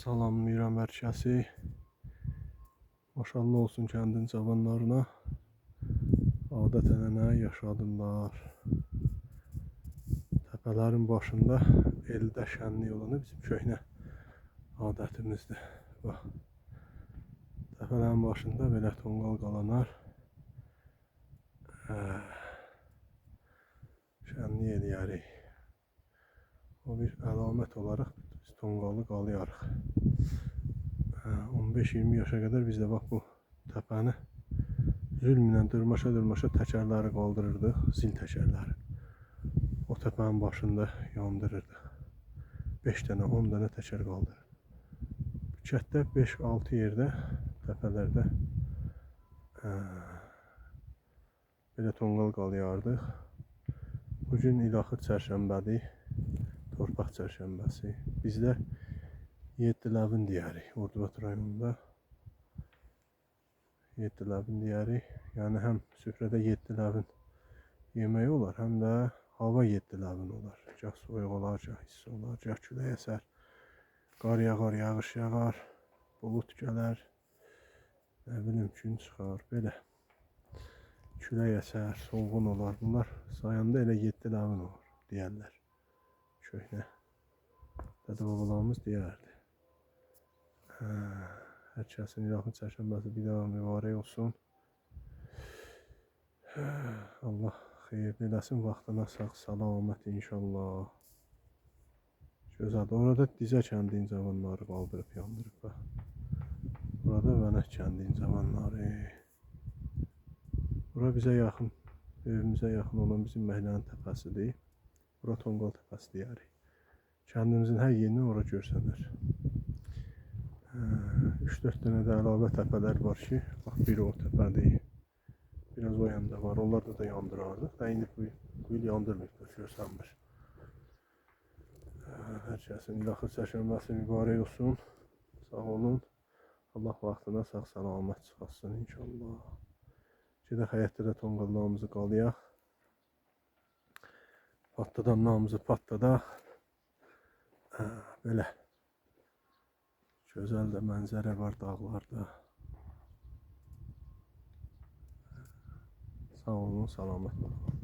Salamlayıram hər kəsi. Maşallah olsun kəndin cavanlarına. Adət-ənənə yaşadılar. Təpələrin başında eldə şənlik olanı bizim köhnə adətimizdir. Bax, təpələrin başında belə tonqal qalanar. Şənlik eləyərik. O bir əlamət olaraq biz tonqalı qalayarıq. 15-20 yaşa kadar biz de bak bu təpəni zülmlə dırmaşa təkərləri qaldırırdıq, zil təkərləri. O təpənin başında yandırırdıq. 5 dənə, 10 dənə təkər qaldırırdıq. Kətdə 5-6 yerdə, təpələrdə belə tonqal qalayardıq. Bugün ilaxır çərşənbədir, torpaq çərşənbəsi. Bizdə 7 ləvin deyərik, Ordubad rayonunda 7 ləvin deyərik. Yəni həm süfrədə 7 ləvin yemək olar, həm də hava 7 ləvin olar. Gah soyuq olar, gah isti olar, gah külək əsər, qar yağar, yağış yağar, bulut gələr, nə bilim gün çıxar, belə külək əsər, solğun olar. Bunlar sayanda elə 7 ləvin olur deyərlər. Köhnə dədə-babalarımız deyərdi. Hər kəsin ilaxır çərşənbəsi bir daha mübarək olsun. Allah xeyirli eləsin, vaxtına sağ salamət inşallah. Gözəldir. Orada Dizə kəndinin cavanları qaldırıb yandırıb. Burada Vənək kəndinin cavanları. Bura bizə yaxın, evimizə yaxın olan bizim məhəllənin təpəsidir. Bura Tonqal təpəsi deyərik. Kəndimizin hər yerindən ora görsənər. 3-4 dənə də əlavə təpələr var ki, bax biri o təpədir, biraz o yanda var, onlarda da yandırardıq. Da indi bu il yandırmıyıq, görsənmir. Hər kəsin ilaxır çərşənbəsi mübarək olsun, sağ olun. Allah vaxtına sağ salamət çıxasın inşallah. Gedək həyətdə də tonqallarımızı qalayaq. Patladanlarımızı patladaq. Belə gözəl də mənzərə var dağlarda. Sağ olun, salamat olun.